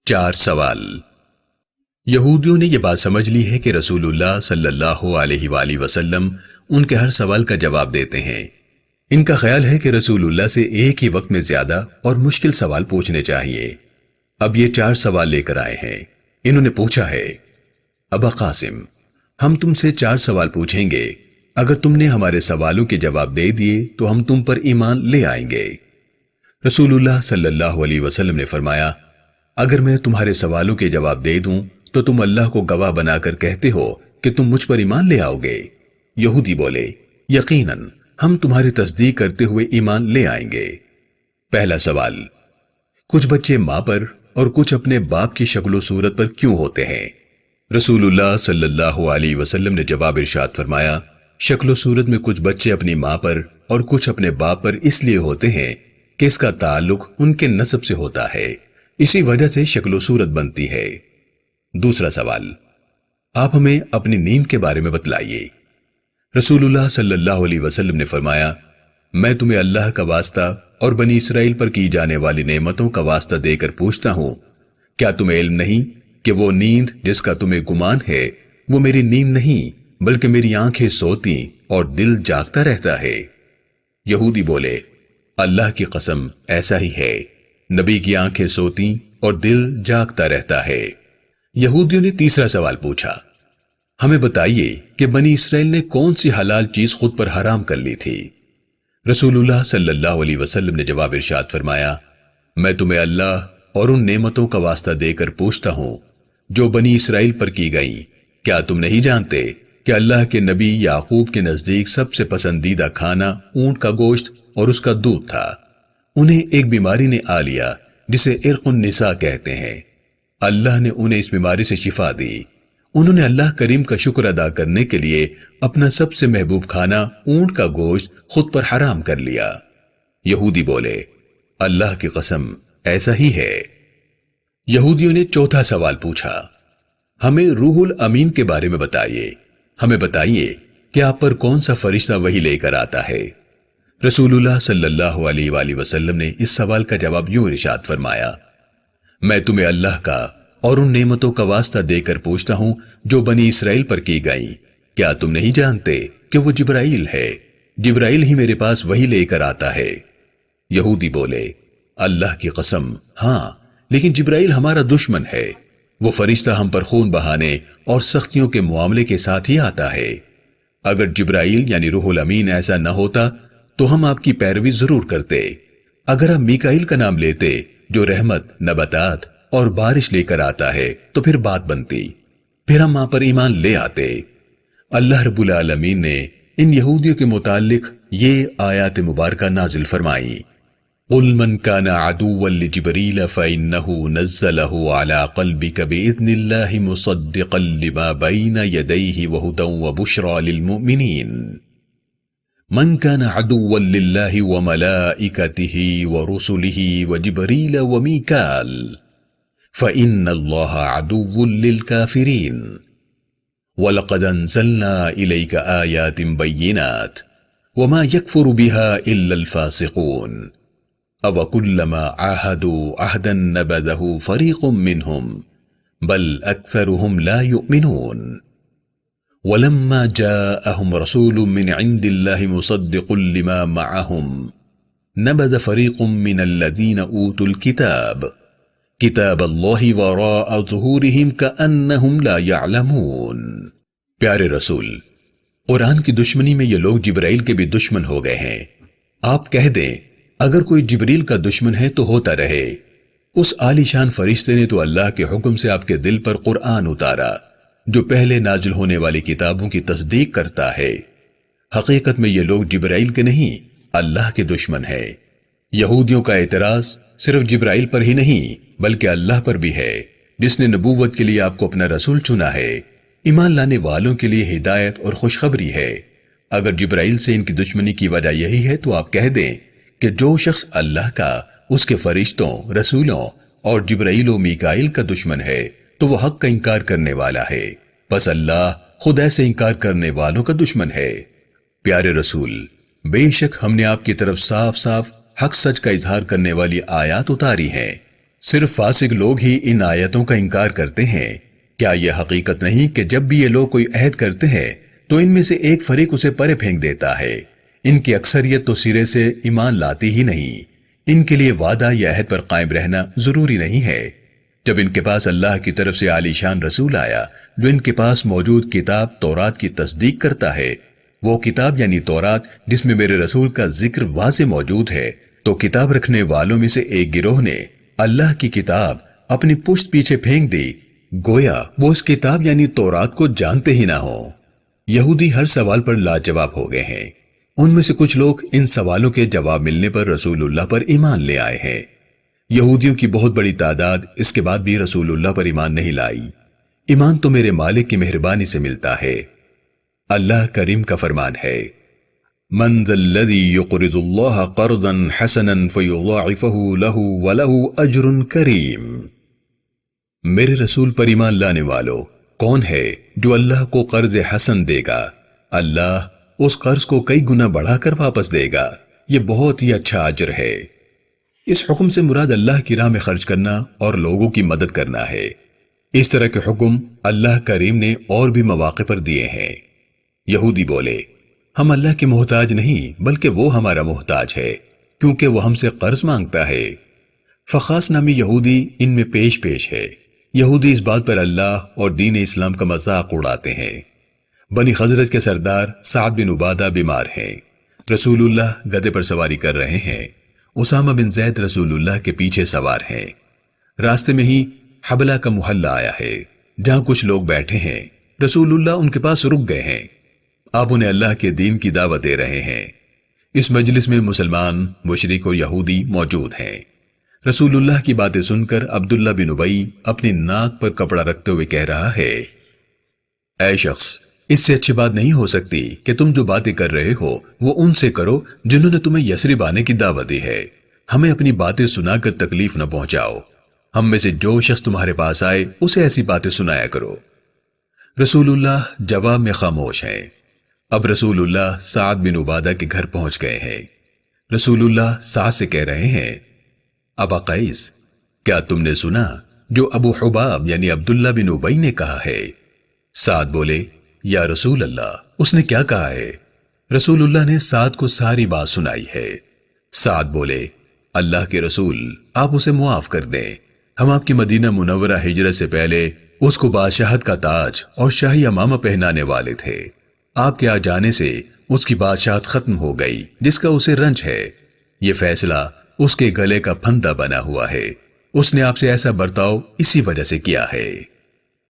4 سوال۔ یہودیوں نے یہ بات سمجھ لی ہے کہ رسول اللہ صلی اللہ علیہ وآلہ وسلم ان کے ہر سوال کا جواب دیتے ہیں۔ ان کا خیال ہے کہ رسول اللہ سے ایک ہی وقت میں زیادہ اور مشکل سوال پوچھنے چاہیے۔ اب یہ 4 سوال لے کر آئے ہیں۔ انہوں نے پوچھا ہے، ابا قاسم، ہم تم سے 4 سوال پوچھیں گے، اگر تم نے ہمارے سوالوں کے جواب دے دیے تو ہم تم پر ایمان لے آئیں گے۔ رسول اللہ صلی اللہ علیہ وسلم نے فرمایا، اگر میں تمہارے سوالوں کے جواب دے دوں تو تم اللہ کو گواہ بنا کر کہتے ہو کہ تم مجھ پر ایمان لے آؤ گے۔ یہودی بولے، یقیناً ہم تمہاری تصدیق کرتے ہوئے ایمان لے آئیں گے۔ پہلا سوال، کچھ بچے ماں پر اور کچھ اپنے باپ کی شکل و صورت پر کیوں ہوتے ہیں؟ رسول اللہ صلی اللہ علیہ وسلم نے جواب ارشاد فرمایا، شکل و صورت میں کچھ بچے اپنی ماں پر اور کچھ اپنے باپ پر اس لیے ہوتے ہیں کہ اس کا تعلق ان کے نسب سے ہوتا ہے، اسی وجہ سے شکل و صورت بنتی ہے۔ دوسرا سوال، آپ ہمیں اپنی نیند کے بارے میں بتلائیے۔ رسول اللہ صلی اللہ علیہ وسلم نے فرمایا، میں تمہیں اللہ کا واسطہ اور بنی اسرائیل پر کی جانے والی نعمتوں کا واسطہ دے کر پوچھتا ہوں، کیا تمہیں علم نہیں کہ وہ نیند جس کا تمہیں گمان ہے وہ میری نیند نہیں بلکہ میری آنکھیں سوتی اور دل جاگتا رہتا ہے؟ یہودی بولے، اللہ کی قسم ایسا ہی ہے، نبی کی آنکھیں سوتی اور دل جاگتا رہتا ہے۔ یہودیوں نے تیسرا سوال پوچھا، ہمیں بتائیے کہ بنی اسرائیل نے کون سی حلال چیز خود پر حرام کر لی تھی؟ رسول اللہ صلی اللہ علیہ وسلم نے جواب ارشاد فرمایا، میں تمہیں اللہ اور ان نعمتوں کا واسطہ دے کر پوچھتا ہوں جو بنی اسرائیل پر کی گئیں، کیا تم نہیں جانتے کہ اللہ کے نبی یعقوب کے نزدیک سب سے پسندیدہ کھانا اونٹ کا گوشت اور اس کا دودھ تھا؟ انہیں ایک بیماری نے آ لیا جسے عرق النساء کہتے ہیں، اللہ نے انہیں اس بیماری سے شفا دی۔ انہوں نے اللہ کریم کا شکر ادا کرنے کے لیے اپنا سب سے محبوب کھانا اونٹ کا گوشت خود پر حرام کر لیا۔ یہودی بولے، اللہ کی قسم ایسا ہی ہے۔ یہودیوں نے چوتھا سوال پوچھا، ہمیں روح الامین کے بارے میں بتائیے، ہمیں بتائیے کہ آپ پر کون سا فرشتہ وحی لے کر آتا ہے؟ رسول اللہ صلی اللہ علیہ وآلہ وسلم نے اس سوال کا جواب یوں ارشاد فرمایا، میں تمہیں اللہ کا اور ان نعمتوں کا واسطہ دے کر پوچھتا ہوں جو بنی اسرائیل پر کی گئیں، کیا تم نہیں جانتے کہ وہ جبرائیل ہے؟ جبرائیل ہی میرے پاس وحی لے کر آتا ہے۔ یہودی بولے، اللہ کی قسم ہاں، لیکن جبرائیل ہمارا دشمن ہے، وہ فرشتہ ہم پر خون بہانے اور سختیوں کے معاملے کے ساتھ ہی آتا ہے۔ اگر جبرائیل یعنی روح الامین ایسا نہ ہوتا تو ہم آپ کی پیروی ضرور کرتے۔ اگر ہم میکائیل کا نام لیتے جو رحمت، نباتات اور بارش لے کر آتا ہے تو پھر بات بنتی، پھر ہم آپ پر ایمان لے آتے۔ اللہ رب العالمین نے ان یہودیوں کے متعلق یہ آیات مبارکہ نازل فرمائی، قُلْ مَنْ كَانَ عَدُوًّا لِجِبْرِيلَ فَإِنَّهُ نَزَّلَهُ عَلَى قَلْبِكَ بِإِذْنِ اللَّهِ مُصَدِّقًا لِمَا بَيْنَ يَدَيْهِ وَهُدًى وَبُشْرَى لِلْمُؤْمِنِينَ من كان عدوا لله وملائكته ورسله وجبريل وميكال فإن الله عدو للكافرين ولقد أنزلنا إليك آيات بينات وما يكفر بها إلا الفاسقون أوكلما عاهدوا عهدا نبذه فريق منهم بل أكثرهم لا يؤمنون وَلَمَّا جَاءَهُمْ رَسُولٌ مِّنْ عِندِ اللَّهِ مُصَدِّقٌ لِّمَا مَعَهُمْ نَبَذَ فَرِيقٌ مِّنَ الَّذِينَ أُوتُوا الْكِتَابَ كِتَابَ اللَّهِ وَرَاءَ ظُهُورِهِمْ كَأَنَّهُمْ لَا يَعْلَمُونَ۔ پیارے رسول، قرآن کی دشمنی میں یہ لوگ جبرائیل کے بھی دشمن ہو گئے ہیں۔ آپ کہہ دیں، اگر کوئی جبریل کا دشمن ہے تو ہوتا رہے۔ اس عالی شان فرشتے نے تو اللہ کے حکم سے آپ کے دل پر قرآن اتارا جو پہلے نازل ہونے والی کتابوں کی تصدیق کرتا ہے۔ حقیقت میں یہ لوگ جبرائیل کے نہیں، اللہ کے دشمن ہیں۔ یہودیوں کا اعتراض صرف جبرائیل پر ہی نہیں بلکہ اللہ پر بھی ہے جس نے نبوت کے لیے آپ کو اپنا رسول چنا ہے۔ ایمان لانے والوں کے لیے ہدایت اور خوشخبری ہے۔ اگر جبرائیل سے ان کی دشمنی کی وجہ یہی ہے تو آپ کہہ دیں کہ جو شخص اللہ کا، اس کے فرشتوں، رسولوں اور جبرائیل و میکائیل کا دشمن ہے تو وہ حق کا انکار کرنے والا ہے، پس اللہ خود ایسے انکار کرنے والوں کا دشمن ہے۔ پیارے رسول، بے شک ہم نے آپ کی طرف صاف صاف حق سچ کا اظہار کرنے والی آیات اتاری ہیں، صرف فاسق لوگ ہی ان آیتوں کا انکار کرتے ہیں۔ کیا یہ حقیقت نہیں کہ جب بھی یہ لوگ کوئی عہد کرتے ہیں تو ان میں سے ایک فریق اسے پرے پھینک دیتا ہے؟ ان کی اکثریت تو سرے سے ایمان لاتی ہی نہیں۔ ان کے لیے وعدہ یا عہد پر قائم رہنا ضروری نہیں ہے۔ جب ان کے پاس اللہ کی طرف سے عالی شان رسول آیا جو ان کے پاس موجود کتاب تورات کی تصدیق کرتا ہے، وہ کتاب یعنی تورات جس میں میرے رسول کا ذکر واضح موجود ہے، تو کتاب رکھنے والوں میں سے ایک گروہ نے اللہ کی کتاب اپنی پشت پیچھے پھینک دی، گویا وہ اس کتاب یعنی تورات کو جانتے ہی نہ ہو۔ یہودی ہر سوال پر لاجواب ہو گئے ہیں۔ ان میں سے کچھ لوگ ان سوالوں کے جواب ملنے پر رسول اللہ پر ایمان لے آئے ہیں۔ یہودیوں کی بہت بڑی تعداد اس کے بعد بھی رسول اللہ پر ایمان نہیں لائی۔ ایمان تو میرے مالک کی مہربانی سے ملتا ہے۔ اللہ کریم کا فرمان ہے، من ذا الذی یقرض اللہ قرضا حسنا فیضاعفہ لہ ولہ اجر کریم۔ میرے رسول پر ایمان لانے والو، کون ہے جو اللہ کو قرض حسن دے گا؟ اللہ اس قرض کو کئی گنا بڑھا کر واپس دے گا، یہ بہت ہی اچھا اجر ہے۔ اس حکم سے مراد اللہ کی راہ میں خرچ کرنا اور لوگوں کی مدد کرنا ہے۔ اس طرح کے حکم اللہ کریم نے اور بھی مواقع پر دیے ہیں۔ یہودی بولے، ہم اللہ کے محتاج نہیں بلکہ وہ ہمارا محتاج ہے، کیونکہ وہ ہم سے قرض مانگتا ہے۔ فخاس نامی یہودی ان میں پیش ہے۔ یہودی اس بات پر اللہ اور دین اسلام کا مذاق اڑاتے ہیں۔ بنی خزرج کے سردار سعد بن عبادہ بیمار ہیں۔ رسول اللہ گدھے پر سواری کر رہے ہیں۔ اسامہ بن زید رسول اللہ کے پیچھے سوار ہیں۔ راستے میں ہی حبلہ کا محلہ آیا ہے جہاں کچھ لوگ بیٹھے ہیں۔ رسول اللہ ان کے پاس رک گئے ہیں۔ آپ انہیں اللہ کے دین کی دعوت دے رہے ہیں۔ اس مجلس میں مسلمان، مشرک اور یہودی موجود ہیں۔ رسول اللہ کی باتیں سن کر عبداللہ بن ابی اپنی ناک پر کپڑا رکھتے ہوئے کہہ رہا ہے، اے شخص، اس سے اچھی بات نہیں ہو سکتی کہ تم جو باتیں کر رہے ہو وہ ان سے کرو جنہوں نے تمہیں یثرب آنے کی دعوت دی ہے۔ ہمیں اپنی باتیں سنا کر تکلیف نہ پہنچاؤ۔ ہم میں سے جو شخص تمہارے پاس آئے اسے ایسی باتیں سنایا کرو۔ رسول اللہ جواب میں خاموش ہیں۔ اب رسول اللہ سعد بن عبادہ کے گھر پہنچ گئے ہیں۔ رسول اللہ سعد سے کہہ رہے ہیں، ابا قیس، کیا تم نے سنا جو ابو حباب یعنی عبداللہ بن ابی نے کہا ہے؟ سعد بولے، یا رسول اللہ، اس نے کیا کہا ہے؟ رسول اللہ نے سعد کو ساری بات سنائی ہے۔ سعد بولے، اللہ کے رسول، آپ اسے معاف کر دیں۔ ہم آپ کی مدینہ منورہ ہجرت سے پہلے اس کو بادشاہت کا تاج اور شاہی عمامہ پہنانے والے تھے۔ آپ کے آ جانے سے اس کی بادشاہت ختم ہو گئی جس کا اسے رنج ہے۔ یہ فیصلہ اس کے گلے کا پھندا بنا ہوا ہے۔ اس نے آپ سے ایسا برتاؤ اسی وجہ سے کیا ہے۔